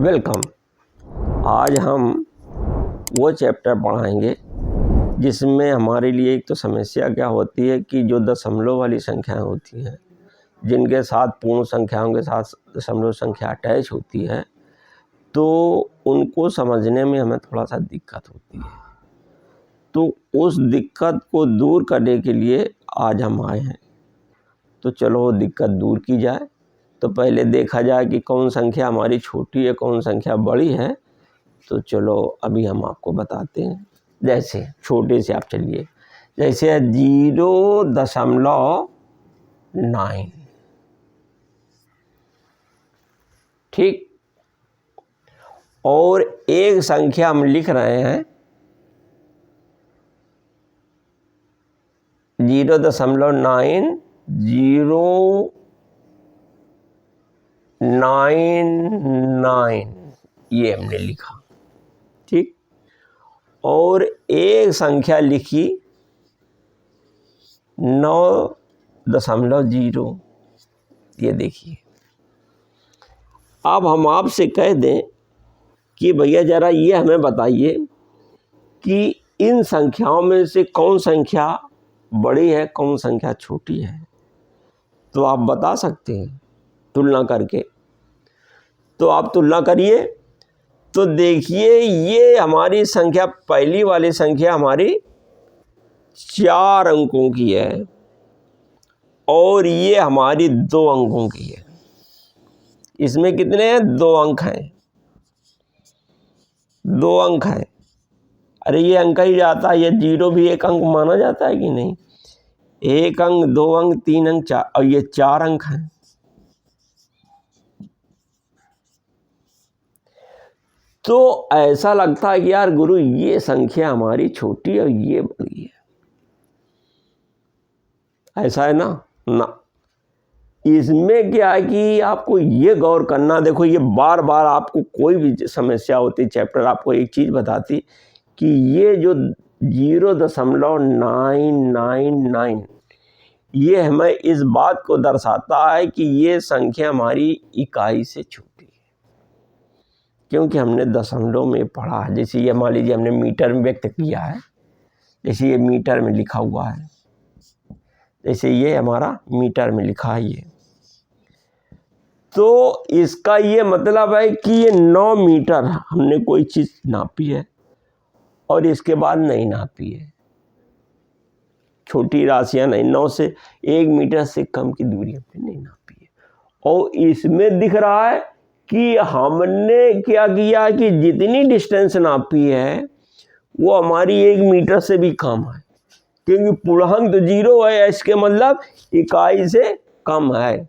Welcome. आज हम वो चैप्टर पढ़ाएंगे जिसमें हमारे लिए एक तो समस्या क्या होती है कि जो दशमलव वाली संख्याएं होती हैं, जिनके साथ पूर्ण संख्याओं के साथ दशमलव संख्या अटैच होती है, तो उनको समझने में हमें थोड़ा सा दिक्कत होती है। तो उस दिक्कत को दूर करने के लिए आज हम आए हैं। तो चलो वो दिक्कत दूर की जाए। तो पहले देखा जाए कि कौन संख्या हमारी छोटी है, कौन संख्या बड़ी है। तो चलो अभी हम आपको बताते हैं। जैसे छोटे से आप चलिए, जैसे 0.9, ठीक। और एक संख्या हम लिख रहे हैं 0.999, ये हमने लिखा, ठीक। और एक संख्या लिखी 9.0, ये देखिए। अब हम आपसे कह दें कि भैया ज़रा ये हमें बताइए कि इन संख्याओं में से कौन संख्या बड़ी है, कौन संख्या छोटी है। तो आप बता सकते हैं तुलना करके। तो आप तुलना करिए। तो देखिए, ये हमारी संख्या, पहली वाली संख्या हमारी 4 अंकों की है और ये हमारी 2 अंकों की है। इसमें कितने हैं? 2 अंक हैं, 2 अंक हैं। अरे ये अंक ही जाता है, ये 0 भी एक अंक माना जाता है कि नहीं? 1 अंक, 2 अंक, 3 अंक, 4, और ये 4 अंक हैं। तो ऐसा लगता है कि यार गुरु, ये संख्या हमारी छोटी और ये बड़ी है। ऐसा है ना? ना, इसमें क्या है कि आपको ये गौर करना। देखो, ये बार बार आपको कोई भी समस्या होती, चैप्टर आपको एक चीज़ बताती कि ये जो 0.999, ये हमें इस बात को दर्शाता है कि ये संख्या हमारी इकाई से छोटी है, क्योंकि हमने दशमलव में पढ़ा है। जैसे ये मान लीजिए हमने मीटर में व्यक्त किया है, जैसे ये मीटर में लिखा हुआ है, जैसे ये हमारा मीटर में लिखा है ये। तो इसका ये मतलब है कि ये 9 मीटर हमने कोई चीज़ नापी है और इसके बाद नहीं नापी है। छोटी राशियां नहीं, 9 से 1 मीटर से कम की दूरी हमने नहीं नापी है। और इसमें दिख रहा है कि हमने क्या किया कि जितनी डिस्टेंस नापी है वो हमारी 1 मीटर से भी कम है, क्योंकि पूर्णांक तो 0 है, इसके मतलब इकाई से कम है।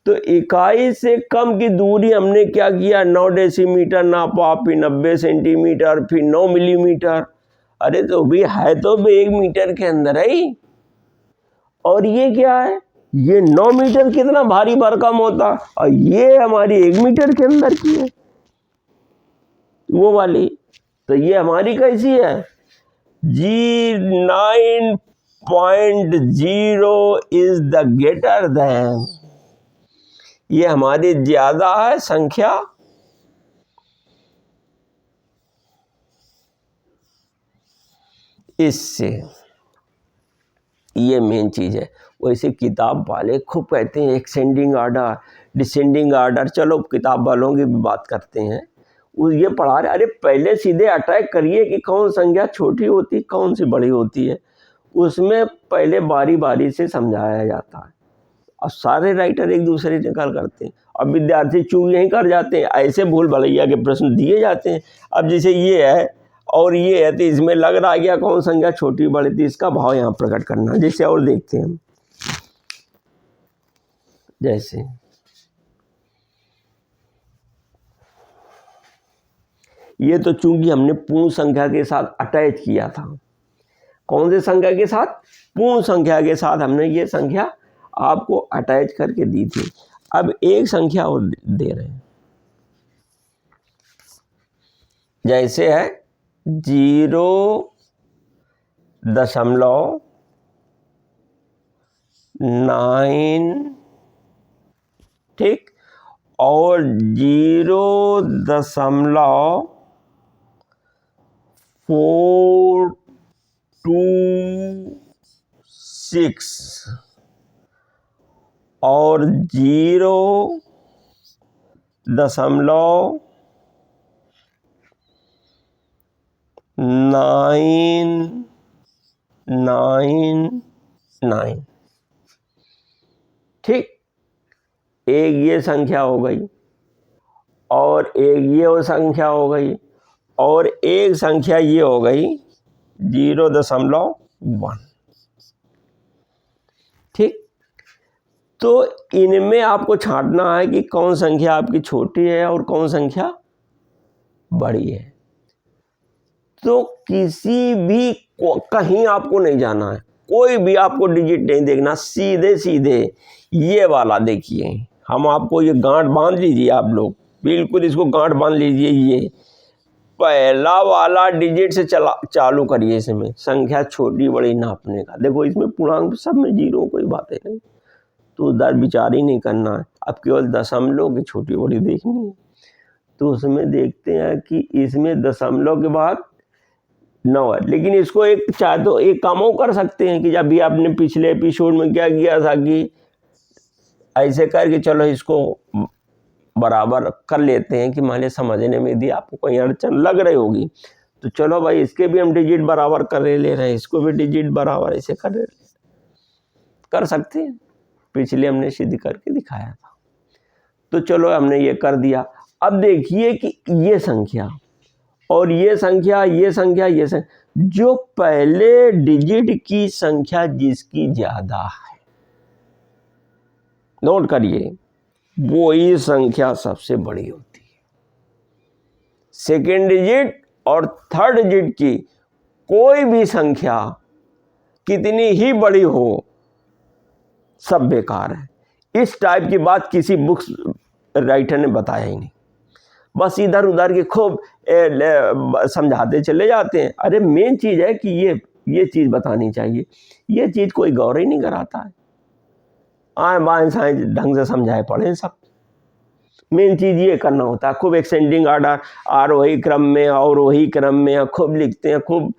तो इकाई से कम की दूरी हमने क्या किया? 9 डेसीमीटर नापा, फिर 90 सेंटीमीटर, फिर 9 मिलीमीटर। अरे तो भी है तो भी 1 मीटर के अंदर है ही। और ये क्या है? ये 9 मीटर कितना भारी भरकम होता, और ये हमारी 1 मीटर के अंदर की है वो वाली। तो ये हमारी कैसी है? 9.0 इज द ग्रेटर देन, ये हमारी ज्यादा है संख्या इससे। ये मेन चीज़ है। वैसे किताब वाले खूब कहते हैं एक्सेंडिंग ऑर्डर, डिसेंडिंग ऑर्डर। चलो किताब वालों की भी बात करते हैं, वो ये पढ़ा रहे। अरे पहले सीधे अटैक करिए कि कौन संख्या छोटी होती, कौन सी बड़ी होती है। उसमें पहले बारी बारी से समझाया जाता है। और सारे राइटर एक दूसरे से नकल करते हैं, अब विद्यार्थी चूक यहीं कर जाते हैं। ऐसे भूल भलैया के प्रश्न दिए जाते हैं। अब जैसे ये है और ये है, तो इसमें लग रहा है क्या कौन संख्या छोटी बड़ी थी, इसका भाव यहाँ प्रकट करना। जैसे और देखते हैं हम, जैसे ये तो चूंकि हमने पूर्ण संख्या के साथ अटैच किया था। कौन से संख्या के साथ? पूर्ण संख्या के साथ हमने ये संख्या आपको अटैच करके दी थी। अब एक संख्या और दे रहे हैं, जैसे है 0.9, ठीक। और 0.426 और 0.999। ठीक, एक ये संख्या हो गई और एक ये वो संख्या हो गई और एक संख्या ये हो गई 0.1। ठीक, तो इनमें आपको छांटना है कि कौन संख्या आपकी छोटी है और कौन संख्या बड़ी है। तो किसी भी कहीं आपको नहीं जाना है, कोई भी आपको डिजिट नहीं देखना, सीधे सीधे ये वाला देखिए। हम आपको ये गांठ बांध लीजिए, आप लोग बिल्कुल इसको गांठ बांध लीजिए। ये पहला वाला डिजिट से चालू करिए, इसमें संख्या छोटी बड़ी नापने का। देखो इसमें पूर्णांक सब में जीरो, कोई बातें नहीं, तो उधर विचार ही नहीं करना है। अब केवल दशमलव की छोटी बड़ी देखनी है। तो उसमें देखते हैं कि इसमें दशमलव के बाद 9 है, लेकिन इसको एक चाहे तो एक काम और कर सकते हैं कि जब भी आपने पिछले एपिसोड में क्या किया था कि ऐसे करके चलो इसको बराबर कर लेते हैं कि मान लीजिए समझने में यदि आपको कोई अड़चन लग रही होगी तो चलो भाई इसके भी हम डिजिट बराबर कर ले रहे हैं, इसको भी डिजिट बराबर ऐसे कर सकते हैं। पिछले हमने सिद्ध करके दिखाया था। तो चलो हमने ये कर दिया। अब देखिए कि ये संख्या और ये संख्या, ये संख्या, ये संख्या, जो पहले डिजिट की संख्या जिसकी ज्यादा है, नोट करिए, वो ही संख्या सबसे बड़ी होती है। सेकेंड डिजिट और थर्ड डिजिट की कोई भी संख्या कितनी ही बड़ी हो, सब बेकार है। इस टाइप की बात किसी बुक्स राइटर ने बताया ही नहीं, बस इधर उधर के खूब समझाते चले जाते हैं। अरे मेन चीज़ है कि ये चीज़ बतानी चाहिए, ये चीज़ कोई गौर ही नहीं कराता है। आए बाएं साएं ढंग से समझाए पढ़े सब। मेन चीज़ ये करना होता है, खूब एक्सेंडिंग आर्डर, आरोही क्रम में अवरोही क्रम में खूब लिखते हैं, खूब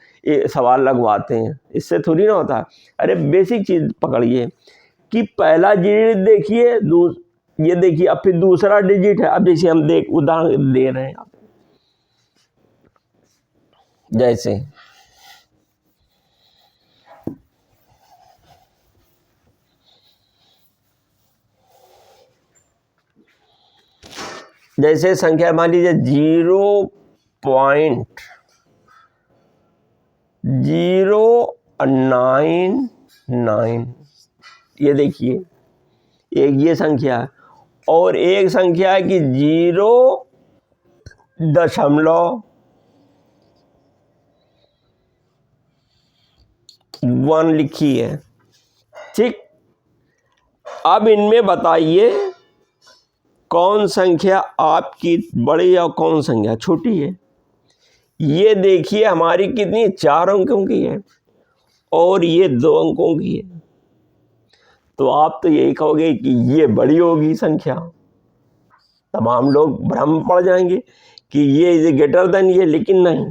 सवाल लगवाते हैं, इससे थोड़ी ना होता है। अरे बेसिक चीज़ पकड़िए कि पहला डिजिट देखिए, ये देखिए, अब फिर दूसरा डिजिट है। अब जैसे हम उदाहरण दे रहे हैं, जैसे संख्या मान लीजिए 0.099। ये देखिए एक ये संख्या है और एक संख्या है कि 0.1 लिखी है। ठीक, अब इनमें बताइए कौन संख्या आपकी बड़ी और कौन संख्या छोटी है। ये देखिए हमारी कितनी 4 अंकों की है और ये 2 अंकों की है, तो आप तो यही कहोगे कि ये बड़ी होगी संख्या। तमाम लोग भ्रम पड़ जाएंगे कि ये इज ग्रेटर देन ये, लेकिन नहीं,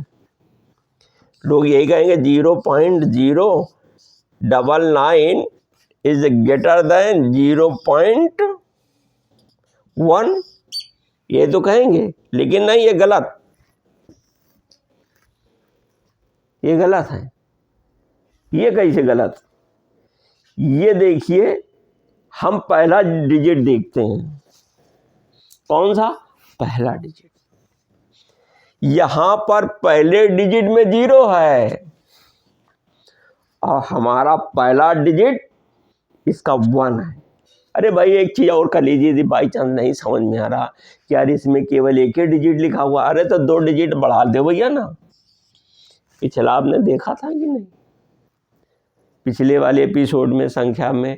लोग यही कहेंगे 0.099 इज ग्रेटर देन 0.1, ये तो कहेंगे, लेकिन नहीं, ये गलत, ये गलत है। ये कैसे गलत? ये देखिए हम पहला डिजिट देखते हैं, कौन सा पहला डिजिट, यहां पर पहले डिजिट में 0 है और हमारा पहला डिजिट इसका 1 है। अरे भाई एक चीज़ और कर लीजिए, यदि बाई चांस नहीं समझ में आ रहा कि यार इसमें केवल एक ही डिजिट लिखा हुआ, अरे तो 2 डिजिट बढ़ा दे भैया ना। पिछला आपने देखा था कि नहीं, पिछले वाले एपिसोड में संख्या में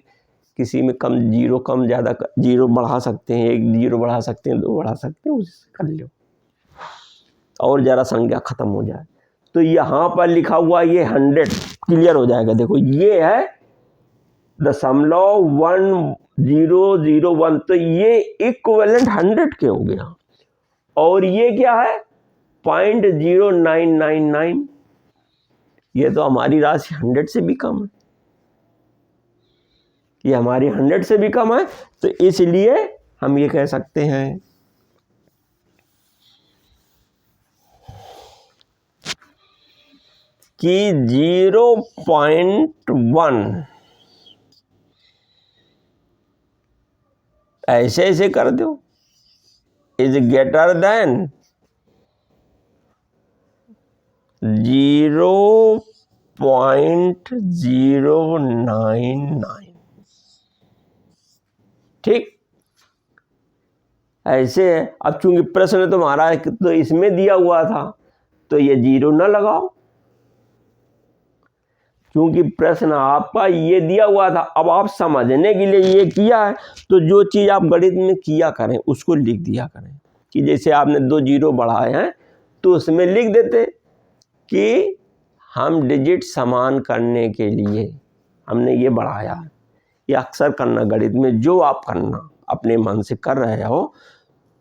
किसी में कम, 0 कम ज़्यादा, 0 बढ़ा सकते हैं, 1 0 बढ़ा सकते हैं, 2 बढ़ा सकते हैं, उससे कर लो और ज़रा संख्या ख़त्म हो जाए। तो यहाँ पर लिखा हुआ ये 100 क्लियर हो जाएगा। देखो ये है .1001, तो ये इक्विवेलेंट 100 के हो गया। और ये क्या है 0.0999, ये तो हमारी राशि 100 से भी कम है, ये हमारी 100 से भी कम है। तो इसलिए हम ये कह सकते हैं कि 0.1 ऐसे कर दो इज ग्रेटर देन 0.099। ठीक, ऐसे है। अब चूंकि प्रश्न तुम्हारा तो इसमें दिया हुआ था तो ये 0 ना लगाओ, क्योंकि प्रश्न आपका ये दिया हुआ था। अब आप समझने के लिए ये किया है, तो जो चीज़ आप गणित में किया करें उसको लिख दिया करें। कि जैसे आपने 2 0 बढ़ाए हैं तो उसमें लिख देते कि हम डिजिट समान करने के लिए हमने ये बढ़ाया। ये अक्सर करना गणित में, जो आप करना अपने मन से कर रहे हो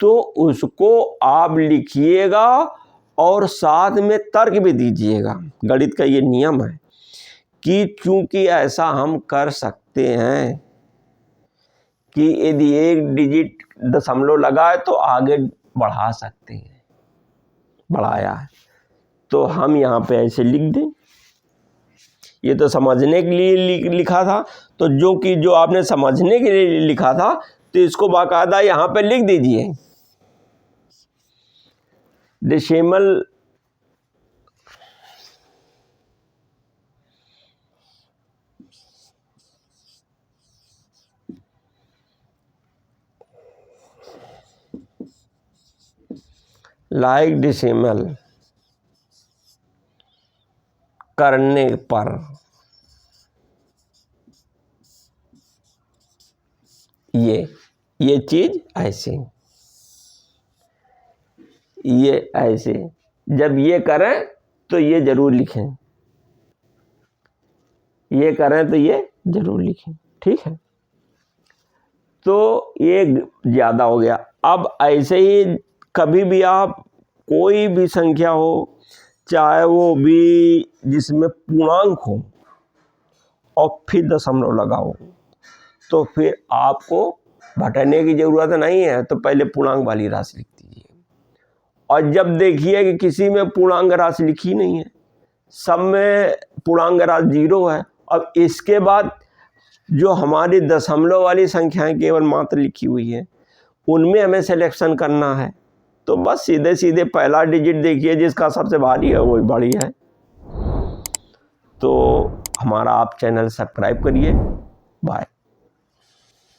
तो उसको आप लिखिएगा और साथ में तर्क भी दीजिएगा। गणित का ये नियम है कि चूंकि ऐसा हम कर सकते हैं कि यदि एक डिजिट दशमलव लगा है तो आगे बढ़ा सकते हैं, बढ़ाया है तो हम यहाँ पे ऐसे लिख दें। ये तो समझने के लिए लिखा था, तो जो आपने समझने के लिए लिखा था तो इसको बाकायदा यहाँ पे लिख दीजिए। डेसिमल लाइक डेसिमल करने पर ये चीज ऐसे, ये ऐसे जब ये करें तो ये जरूर लिखें, ये करें तो ये जरूर लिखें। ठीक है, तो ये ज़्यादा हो गया। अब ऐसे ही कभी भी आप कोई भी संख्या हो, चाहे वो भी जिसमें पूर्णांक हो और फिर दशमलव लगाओ, तो फिर आपको घटाने की ज़रूरत नहीं है, तो पहले पूर्णांक वाली राशि लिख दीजिए। और जब देखिए कि किसी में पूर्णांक राशि लिखी नहीं है, सब में पूर्णांक राशि 0 है, अब इसके बाद जो हमारी दशमलव वाली संख्याएं केवल मात्र लिखी हुई है उनमें हमें सिलेक्शन करना है। तो बस सीधे सीधे पहला डिजिट देखिए जिसका सबसे भारी है वही बड़ी है। तो हमारा आप चैनल सब्सक्राइब करिए। बाय।